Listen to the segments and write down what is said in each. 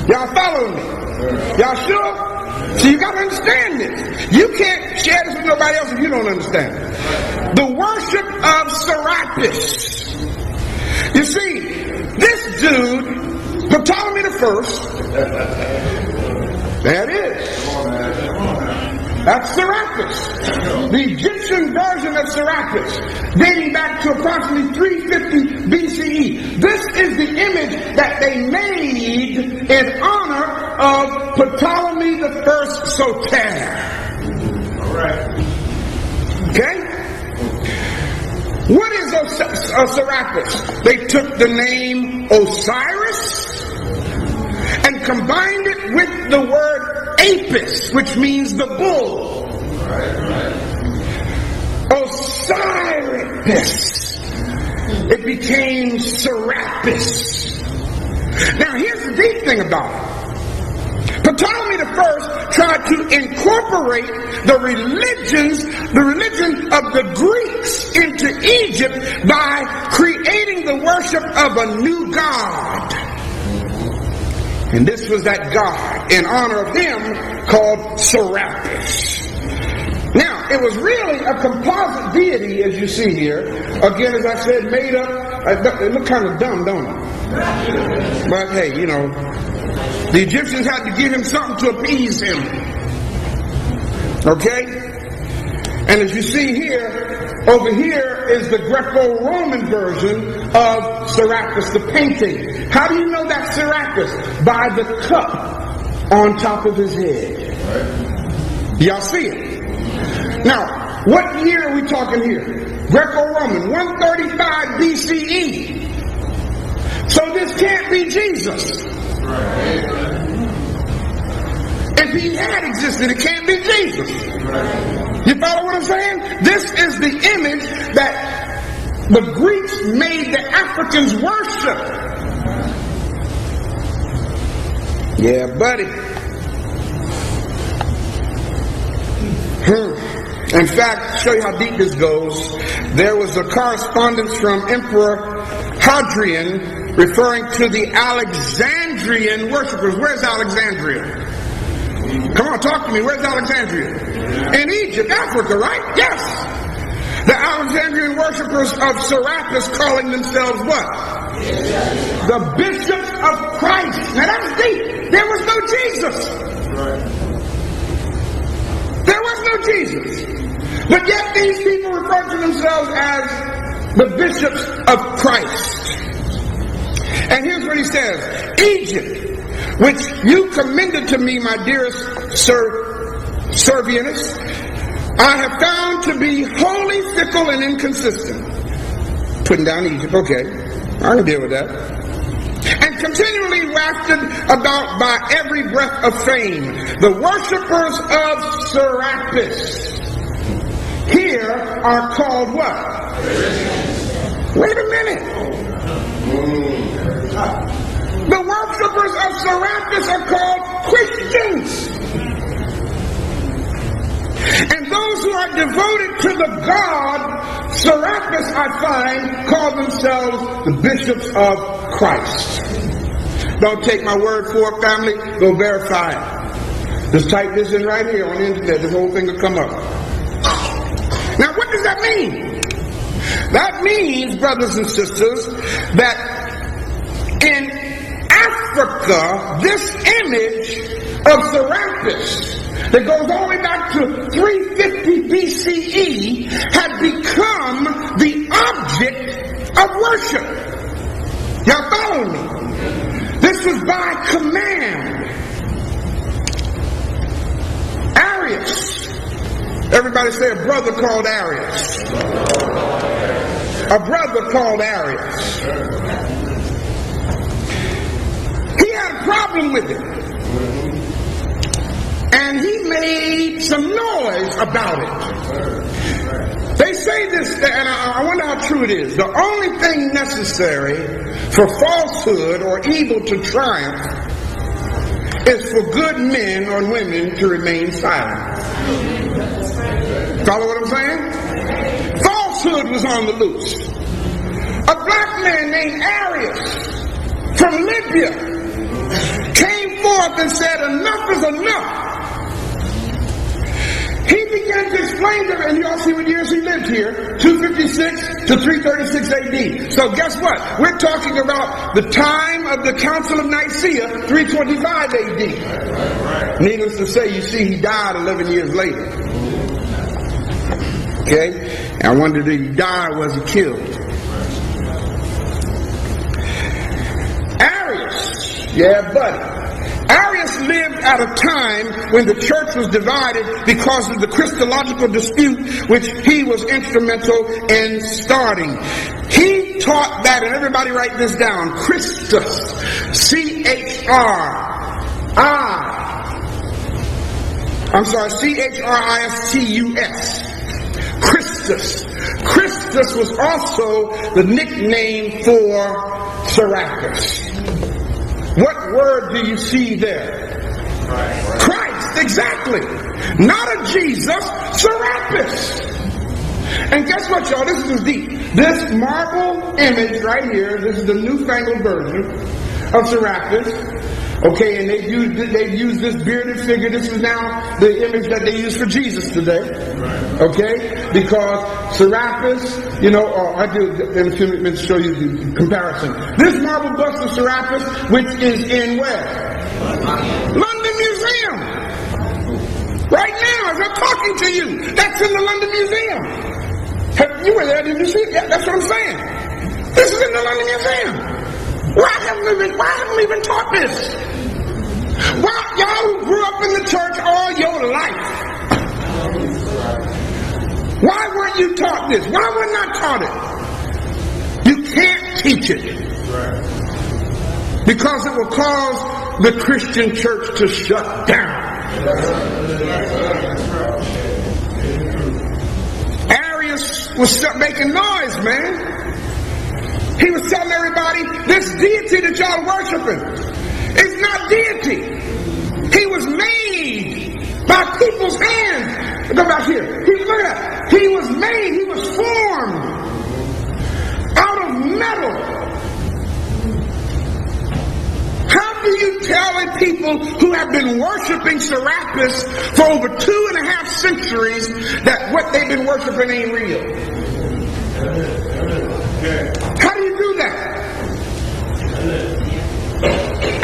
Y'all following me? Y'all sure? So you got to understand this. You can't share this with nobody else if you don't understand it. The worship of Serapis. You see, this dude, Ptolemy the First, there it is. That's Serapis, the Egyptian version of Serapis, dating back to approximately 350 BCE. This is the image that they made in honor of Ptolemy the First Soter. All right. Okay? What is Serapis? They took the name Osiris and combined it with the word Apis, which means the bull. Osiris. It became Serapis. Now here's the deep thing about it. Ptolemy the First tried to incorporate the religion of the Greeks into Egypt by creating the worship of a new god. And this was that god, in honor of him, called Serapis. Now, it was really a composite deity, as you see here. Again, as I said, made up. It looked kind of dumb, don't it? But hey, you know, the Egyptians had to give him something to appease him. Okay? And as you see here, over here is the Greco-Roman version of Serapis, the painting. How do you know that's Serapis? By the cup on top of his head. Y'all see it? Now, what year are we talking here? Greco-Roman, 135 BCE. So this can't be Jesus. If he had existed, it can't be Jesus. You follow what I'm saying? This is the image that the Greeks made the Africans worship. Yeah, buddy. In fact, to show you how deep this goes, there was a correspondence from Emperor Hadrian referring to the Alexandrian worshippers. Where's Alexandria? Come on, talk to me. Where's Alexandria? In Egypt, Africa, right? Yes. The Alexandrian worshippers of Serapis calling themselves what? The bishops of Christ. Now that's deep. There was no Jesus. There was no Jesus. But yet these people refer to themselves as the bishops of Christ. And here's what he says. Egypt, which you commended to me, my dearest Sir Servianus, I have found to be wholly fickle and inconsistent. Putting down Egypt, okay. I can deal with that. And continually wafted about by every breath of fame. The worshippers of Serapis here are called what? Wait a minute. The worshippers of Serapis are called Christians. And those who are devoted to the god Serapis, I find, call themselves the bishops of Christ. Don't take my word for it, family. Go verify it. Just type this in right here on the internet. This whole thing will come up. Now, what does that mean? That means, brothers and sisters, that in Africa, this image of Serapis that goes all the way back to 350 BCE had become the object of worship. Y'all follow me? This was by command. Arius. Everybody say a brother called Arius. A brother called Arius. He had a problem with it. And he made some noise about it. They say this, and I wonder how true it is. The only thing necessary for falsehood or evil to triumph is for good men or women to remain silent. Follow what I'm saying? Falsehood was on the loose. A black man named Arius from Libya came forth and said, enough is enough. He began to explain to them, and you all see what years he lived here, 256 to 336 AD. So guess what? We're talking about the time of the Council of Nicaea, 325 AD. Needless to say, you see, he died 11 years later. Okay? And I wonder, did he die or was he killed? Arius. Yeah, buddy. Arius lived at a time when the church was divided because of the Christological dispute which he was instrumental in starting. He taught that, and everybody write this down, Christus, C-H-R-I-S-T-U-S, Christus. Christus was also the nickname for Serapis. What word do you see there? Christ, exactly. Not a Jesus, Serapis. And guess what, y'all? This is deep. This marble image right here, this is the newfangled version of Serapis. Okay, and they've used this bearded figure. This is now the image that they use for Jesus today. Okay, because Serapis, I do in a few minutes show you the comparison. This marble bust of Serapis, which is in where? London Museum. Right now, as I'm talking to you, that's in the London Museum. You were there, didn't you see it? Yeah, that's what I'm saying. This is in the London Museum. Why haven't we been taught this? Why, y'all who grew up in the church all your life, why weren't you taught this? Why were not taught it? You can't teach it. Because it will cause the Christian church to shut down. Arius was making noise, man. He was telling everybody, this deity that y'all worshiping is not deity. He was made by people's hands. Go back here. Look at that. He was made, he was formed out of metal. How do you tell a people who have been worshiping Serapis for over 2.5 centuries that what they've been worshiping ain't real? How do you do that?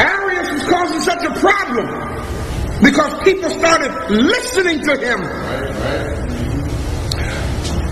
Arius was causing such a problem because people started listening to him.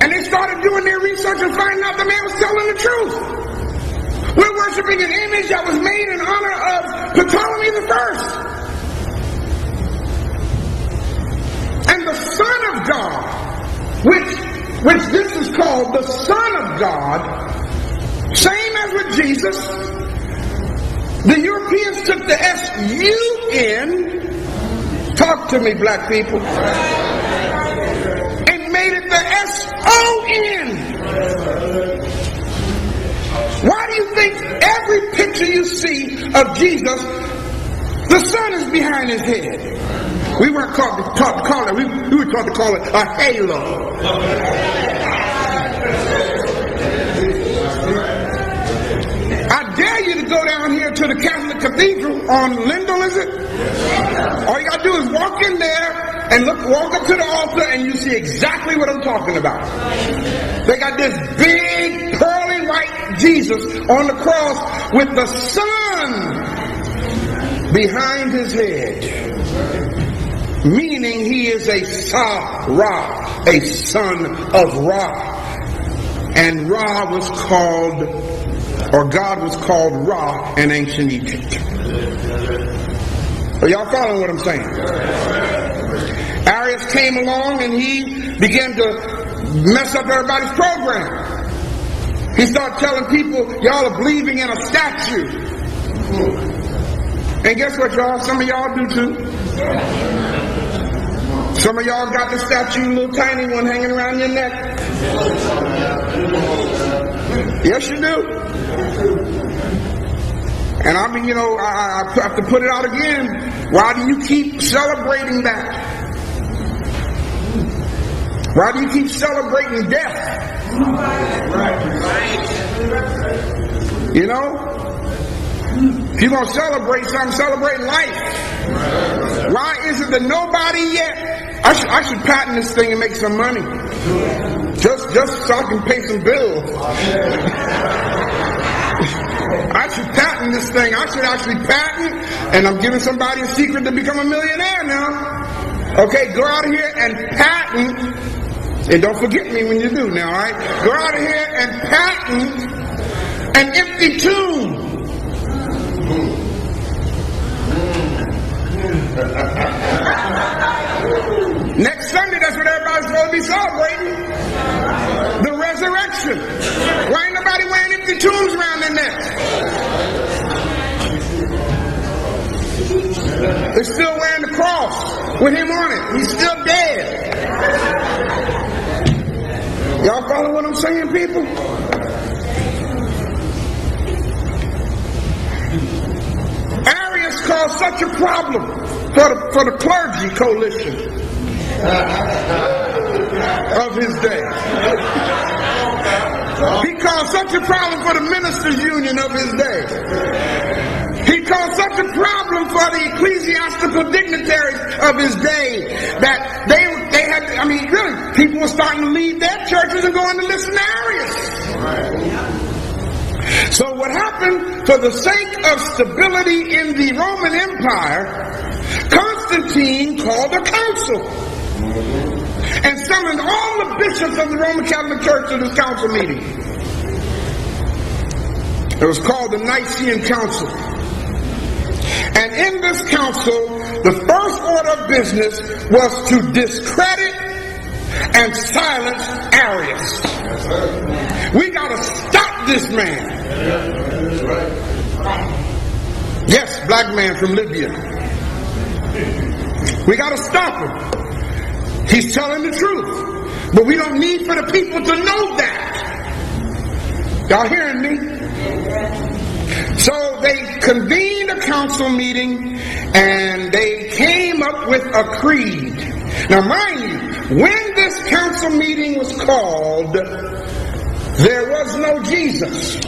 And they started doing their research and finding out the man was telling the truth. We're worshiping an image that was made in honor of Ptolemy the First. And the Son of God, which this is called the Son of God, same as with Jesus, the Europeans took the S-U-N, talk to me black people, and made it the S-O-N. Why do you think every picture you see of Jesus, the sun is behind his head? We weren't taught to call it, we were taught to call it a halo. I dare you to go down here to the Catholic Cathedral on Lindell, is it? All you gotta do is walk in there and walk up to the altar and you see exactly what I'm talking about. They got this big pearly white Jesus on the cross with the sun behind his head. Meaning he is a Sa-Ra, a son of Ra. And Ra was called, or God was called Ra in ancient Egypt. Are y'all following what I'm saying? Arius came along and he began to mess up everybody's program. He started telling people, y'all are believing in a statue. And guess what, y'all? Some of y'all do too. Some of y'all got the statue, little tiny one hanging around your neck. Yes, you do. And I mean, I have to put it out again. Why do you keep celebrating that? Why do you keep celebrating death? If you're going to celebrate something, celebrate life. Why is it that nobody yet? I should patent this thing and make some money. Just so I can pay some bills. I should patent this thing. I should actually patent, and I'm giving somebody a secret to become a millionaire now. Okay, go out here and patent, and don't forget me when you do now, alright? Go out of here and patent an empty tomb. Next Sunday, that's what everybody's supposed to be celebrating. The resurrection. Why ain't nobody wearing empty tombs around their necks? They're still wearing the cross with him on it. He's still dead. Y'all follow what I'm saying, people? Arius caused such a problem for the clergy coalition of his day. He caused such a problem for the ministers' union of his day. He caused such a problem for the ecclesiastical dignitaries of his day that they had, really, people were starting to leave their churches and going to listen to Arius. So what happened, for the sake of stability in the Roman Empire, Constantine called a council and summoned all the bishops of the Roman Catholic Church to this council meeting. It was called the Nicene Council. And in this council, the first order of business was to discredit and silence Arius. We got to stop this man. Yes, black man from Libya. We got to stop him. He's telling the truth. But we don't need for the people to know that. Y'all hearing me? So they convened a council meeting and they came up with a creed. Now mind you, when this council meeting was called, there was no Jesus.